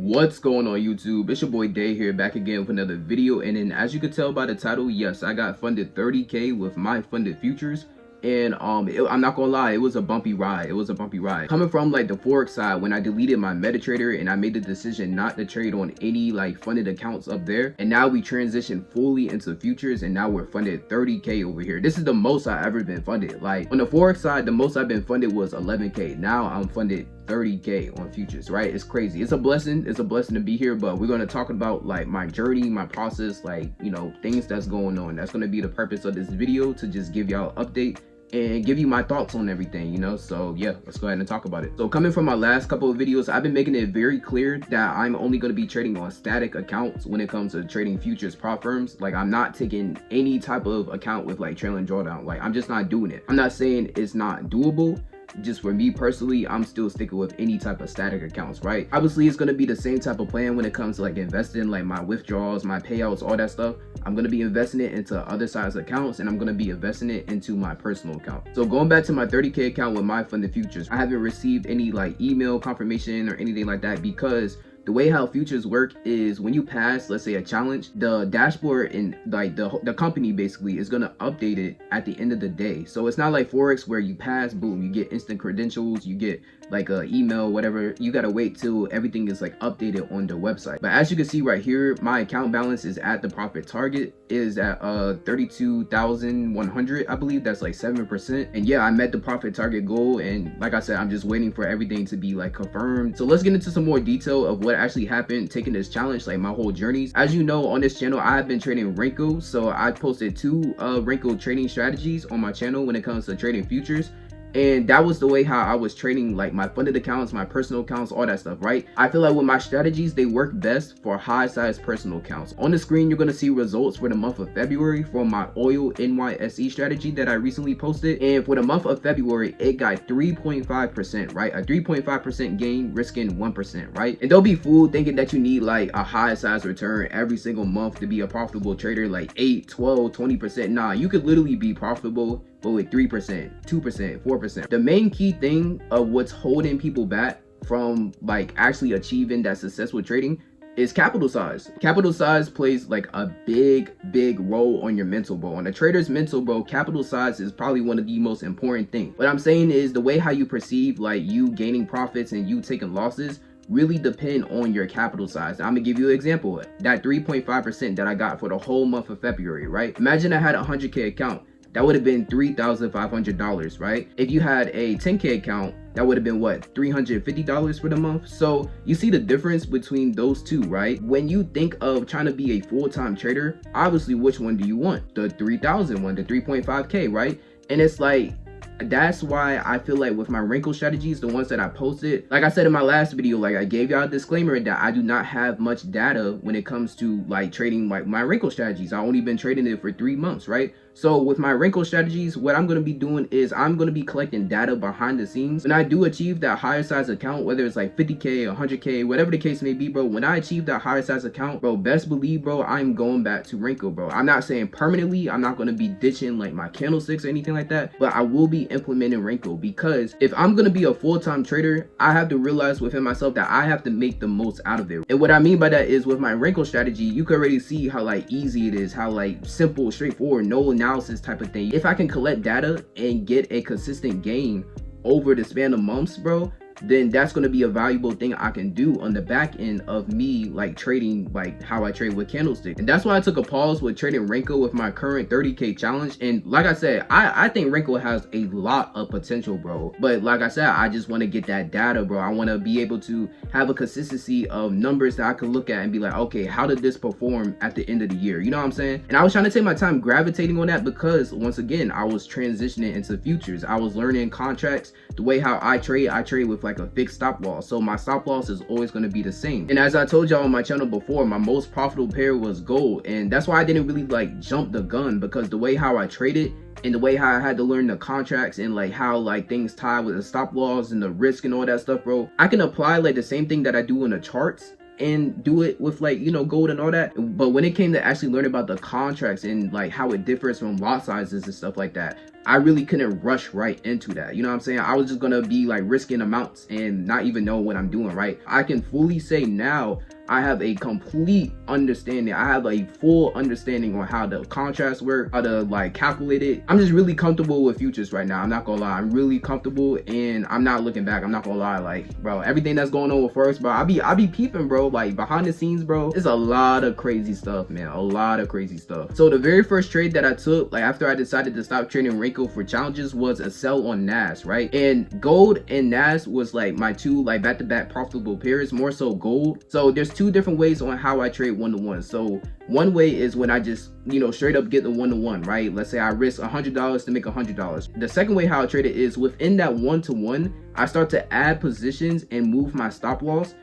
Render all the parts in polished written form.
What's going on YouTube? It's your boy Day here, back again with another video. And then as you can tell by the title, yes, I got funded 30K with my funded futures. And I'm not gonna lie, it was a bumpy ride. Coming from like the forex side, when I deleted my MetaTrader and I made the decision not to trade on any like funded accounts up there, and now we transitioned fully into futures, and now we're funded 30K over here. This is the most I ever been funded. Like on the forex side, the most I've been funded was 11K. Now I'm funded 30K on futures, right? It's crazy. It's a blessing to be here. But we're going to talk about like my journey, my process, like, you know, things that's going on. That's going to be the purpose of this video, to just give y'all an update and give you my thoughts on everything, you know. So yeah, let's go ahead and talk about it. So coming from my last couple of videos, I've been making it very clear that I'm only going to be trading on static accounts when it comes to trading futures prop firms. Like, I'm not taking any type of account with like trailing drawdown. Like, I'm just not doing it. I'm not saying it's not doable. Just for me personally, I'm still sticking with any type of static accounts, right? Obviously, it's going to be the same type of plan when it comes to like investing, like my withdrawals, my payouts, all that stuff. I'm going to be investing it into other size accounts, and I'm going to be investing it into my personal account. So going back to my 30K account with my funded futures, I haven't received any like email confirmation or anything like that, because the way how futures work is when you pass, let's say, a challenge, the dashboard and like the company basically is going to update it at the end of the day. So it's not like forex where you pass, boom, you get instant credentials, you get like a email, whatever. You got to wait till everything is like updated on the website. But as you can see right here, my account balance is at the profit target, is at 32,100, I believe. That's like 7%. And yeah, I met the profit target goal, and like I said, I'm just waiting for everything to be like confirmed. So let's get into some more detail of what actually happened taking this challenge, like my whole journeys. As you know, on this channel I have been trading Renko, so I posted 2 Renko trading strategies on my channel when it comes to trading futures. And that was the way how I was trading like my funded accounts, my personal accounts, all that stuff, right? I feel like with my strategies, they work best for high size personal accounts. On the screen, you're going to see results for the month of February for my oil NYSE strategy that I recently posted. And for the month of February, it got 3.5%, right? A 3.5% gain, risking 1%, right? And don't be fooled thinking that you need like a high size return every single month to be a profitable trader, like 8, 12, 20%. Nah, you could literally be profitable but with 3%, 2%, 4%. The main key thing of what's holding people back from like actually achieving that success with trading is capital size. Capital size plays like a big role on your mental, bro. On a trader's mental, bro, capital size is probably one of the most important things. What I'm saying is the way how you perceive like you gaining profits and you taking losses really depend on your capital size. I'm gonna give you an example. That 3.5% that I got for the whole month of February, right? Imagine I had a 100K account. That would have been $3,500, right? If you had a 10K account, that would have been what, $350 for the month? So you see the difference between those two, right? When you think of trying to be a full-time trader, obviously which one do you want? The 3,000 one, the 3.5K, right? And it's like, that's why I feel like with my Renko strategies, the ones that I posted, like I said in my last video, like I gave y'all a disclaimer that I do not have much data when it comes to like trading like my Renko strategies. I only been trading it for 3 months, right? So with my Renko strategies, what I'm going to be doing is I'm going to be collecting data behind the scenes. When I do achieve that higher size account, whether it's like 50K, 100K, whatever the case may be, bro, when I achieve that higher size account, bro, best believe, bro, I'm going back to Renko, bro. I'm not saying permanently. I'm not going to be ditching like my candlesticks or anything like that, but I will be implementing Renko, because if I'm going to be a full-time trader, I have to realize within myself that I have to make the most out of it. And what I mean by that is with my Renko strategy, you can already see how like easy it is, how like simple, straightforward, no analysis type of thing. If I can collect data and get a consistent gain over the span of months, bro, then that's going to be a valuable thing I can do on the back end of me like trading like how I trade with candlesticks. And that's why I took a pause with trading Renko with my current 30K challenge. And like I said, I think Renko has a lot of potential, bro. But like I said, I just want to get that data, bro. I want to be able to have a consistency of numbers that I can look at and be like, okay, how did this perform at the end of the year? You know what I'm saying? And I was trying to take my time gravitating on that, because once again, I was transitioning into futures. I was learning contracts. The way how I trade with like a fixed stop loss, so my stop loss is always going to be the same. And as I told y'all on my channel before, my most profitable pair was gold, and that's why I didn't really like jump the gun, because the way how I traded and the way how I had to learn the contracts and like how like things tie with the stop loss and the risk and all that stuff, bro, I can apply like the same thing that I do in the charts and do it with like, you know, gold and all that. But when it came to actually learning about the contracts and like how it differs from lot sizes and stuff like that, I really couldn't rush right into that. You know what I'm saying? I was just gonna be like risking amounts and not even know what I'm doing, right? I can fully say now I have a complete understanding. I have a full understanding on how the contracts work, how to like calculate it. I'm just really comfortable with futures right now. I'm not gonna lie. I'm really comfortable and I'm not looking back. I'm not gonna lie. Like, bro, everything that's going on with Forex, bro, I be peeping, bro. Like behind the scenes, bro, it's a lot of crazy stuff, man. A lot of crazy stuff. So the very first trade that I took, like after I decided to stop trading Renko for challenges, was a sell on NAS, right? And gold and NAS was like my two like back-to-back profitable pairs, more so gold. So there's two different ways on how I trade one-to-one. So one way is when I just, you know, straight up get the one-to-one, right? Let's say I risk $100 to make $100. The second way how I trade it is within that one-to-one, I start to add positions and move my stop loss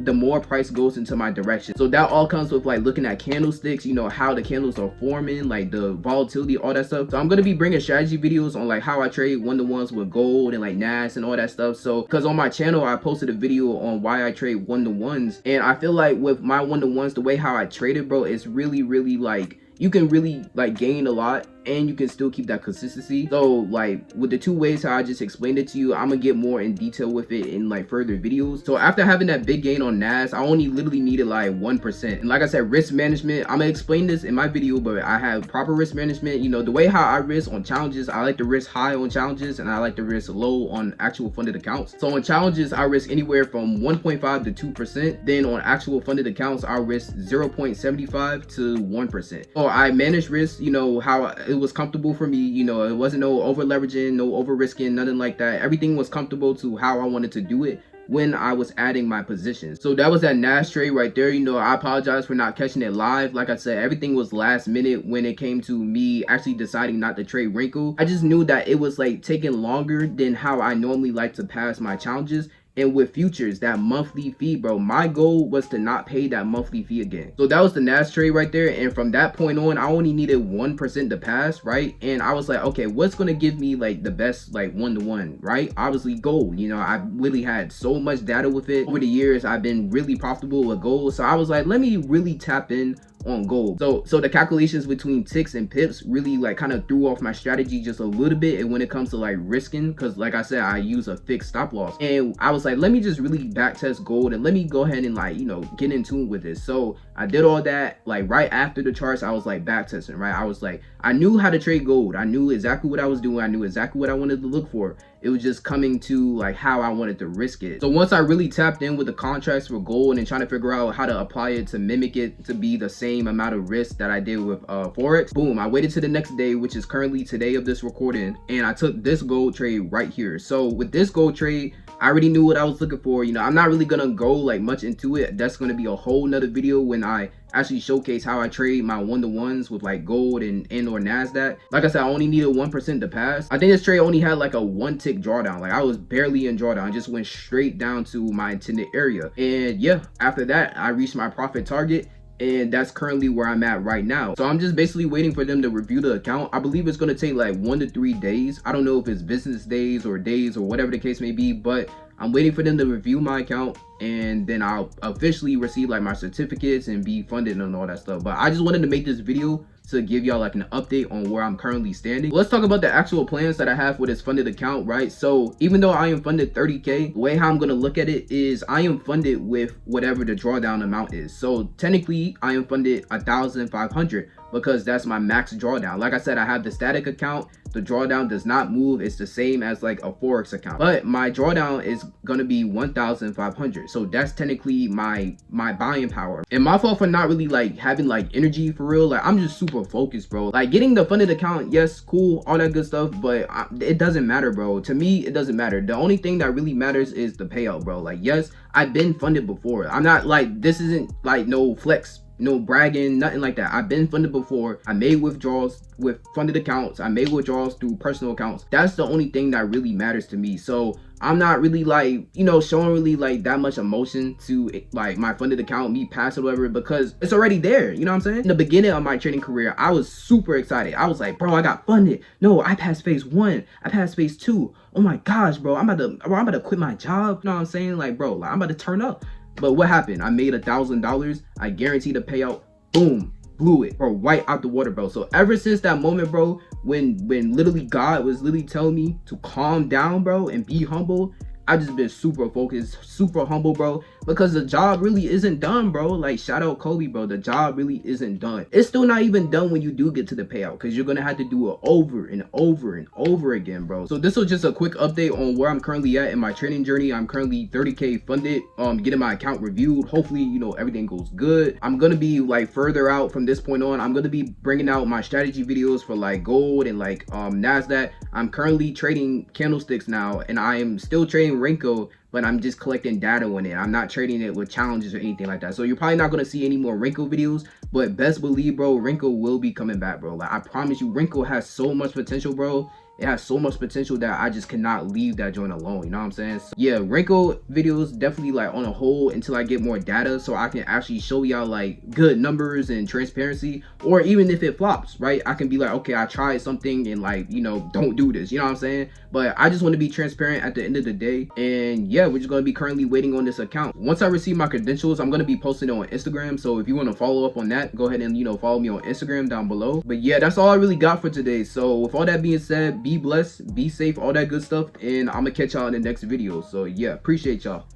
the more price goes into my direction. So that all comes with like looking at candlesticks, you know, how the candles are forming, like the volatility, all that stuff. So I'm gonna be bringing strategy videos on like how I trade one-to-ones with gold and like NAS and all that stuff. So because on my channel I posted a video on why I trade one-to-ones, and I feel like with my one-to-ones, the way how I trade it, bro, it's really like you can really like gain a lot and you can still keep that consistency. So like with the two ways how I just explained it to you, I'm gonna get more in detail with it in like further videos. So after having that big gain on NAS, I only literally needed like 1%. And like I said, risk management, I'm gonna explain this in my video, but I have proper risk management. You know, the way how I risk on challenges, I like to risk high on challenges and I like to risk low on actual funded accounts. So on challenges, I risk anywhere from 1.5 to 2%. Then on actual funded accounts, I risk 0.75 to 1%. So I manage risk, you know, how it was comfortable for me. You know, it wasn't no over leveraging, no over risking, nothing like that. Everything was comfortable to how I wanted to do it when I was adding my positions. So that was that NAS trade right there. You know, I apologize for not catching it live. Like I said, everything was last minute when it came to me actually deciding not to trade Renko. I just knew that it was like taking longer than how I normally like to pass my challenges. And with futures, that monthly fee, bro, my goal was to not pay that monthly fee again. So that was the NAS trade right there. And from that point on, I only needed 1% to pass, right? And I was like, okay, what's gonna give me like the best like one-to-one, right? Obviously gold. You know, I really had so much data with it. Over the years, I've been really profitable with gold. So I was like, let me really tap in on gold. So the calculations between ticks and pips really like kind of threw off my strategy just a little bit. And when it comes to like risking, because like I said, I use a fixed stop loss, and I was like, let me just really back test gold and let me go ahead and like, you know, get in tune with this. So I did all that. Like right after the charts, I was like back testing, right? I was like, I knew how to trade gold. I knew exactly what I was doing. I knew exactly what I wanted to look for. It was just coming to like how I wanted to risk it. So once I really tapped in with the contracts for gold and trying to figure out how to apply it to mimic it to be the same amount of risk that I did with Forex, boom, I waited to the next day, which is currently today of this recording, and I took this gold trade right here. So with this gold trade, I already knew what I was looking for. You know, I'm not really gonna go like much into it. That's gonna be a whole nother video when I actually showcase how I trade my one-to-ones with like gold and or NASDAQ. Like I said, I only needed 1% to pass. I think this trade only had like a 1-tick drawdown. Like I was barely in drawdown. I just went straight down to my intended area. And yeah, after that, I reached my profit target. And that's currently where I'm at right now. So I'm just basically waiting for them to review the account. I believe it's going to take like 1 to 3 days. I don't know if it's business days or whatever the case may be, but I'm waiting for them to review my account, and then I'll officially receive like my certificates and be funded and all that stuff. But I just wanted to make this video to give y'all like an update on where I'm currently standing. Let's talk about the actual plans that I have for this funded account, right? So even though I am funded 30K, the way how I'm gonna look at it is I am funded with whatever the drawdown amount is. So technically I am funded 1,500 because that's my max drawdown. Like I said, I have the static account. The drawdown does not move. It's the same as like a Forex account, but my drawdown is gonna be 1,500. So that's technically my buying power. And my fault for not really like having like energy for real. Like I'm just super focused, bro. Like getting the funded account, yes, cool, all that good stuff, but it doesn't matter, bro. To me, it doesn't matter. The only thing that really matters is the payout, bro. Like yes, I've been funded before. I'm not like, this isn't like no flex, no bragging, nothing like that. I've been funded before. I made withdrawals with funded accounts. I made withdrawals through personal accounts. That's the only thing that really matters to me. So I'm not really like, you know, showing really like that much emotion to like my funded account, me pass or whatever, because it's already there. You know what I'm saying? In the beginning of my trading career, I was super excited. I was like, bro, I got funded. No, I passed phase 1. I passed phase 2. Oh my gosh, bro, I'm about to quit my job. You know what I'm saying? Like, bro, like, I'm about to turn up. But what happened? I made $1,000. I guaranteed a payout. Boom, blew it, or right out the water, bro. So ever since that moment, bro, when literally God was literally telling me to calm down, bro, and be humble, I just been super focused, super humble, bro, because the job really isn't done, bro. Like, shout out Kobe, bro. The job really isn't done. It's still not even done when you do get to the payout, because you're gonna have to do it over and over and over again, bro. So this was just a quick update on where I'm currently at in my trading journey. I'm currently 30K funded, getting my account reviewed. Hopefully, you know, everything goes good. I'm gonna be like further out from this point on. I'm gonna be bringing out my strategy videos for like gold and like NASDAQ. I'm currently trading candlesticks now, and I am still trading Renko, but I'm just collecting data on it. I'm not trading it with challenges or anything like that. So you're probably not going to see any more Renko videos, but best believe, bro, Renko will be coming back, bro. Like, I promise you, Renko has so much potential, bro. It has so much potential that I just cannot leave that joint alone. You know what I'm saying? So, yeah, Renko videos definitely like on a hold until I get more data, so I can actually show y'all like good numbers and transparency. Or even if it flops, right, I can be like, okay, I tried something and like, you know, don't do this. You know what I'm saying? But I just want to be transparent at the end of the day. And yeah, we're just going to be currently waiting on this account. Once I receive my credentials, I'm going to be posting it on Instagram. So if you want to follow up on that, go ahead and, you know, follow me on Instagram down below. But yeah, that's all I really got for today. So with all that being said, be blessed, be safe, all that good stuff, and I'm gonna catch y'all in the next video. So yeah, appreciate y'all.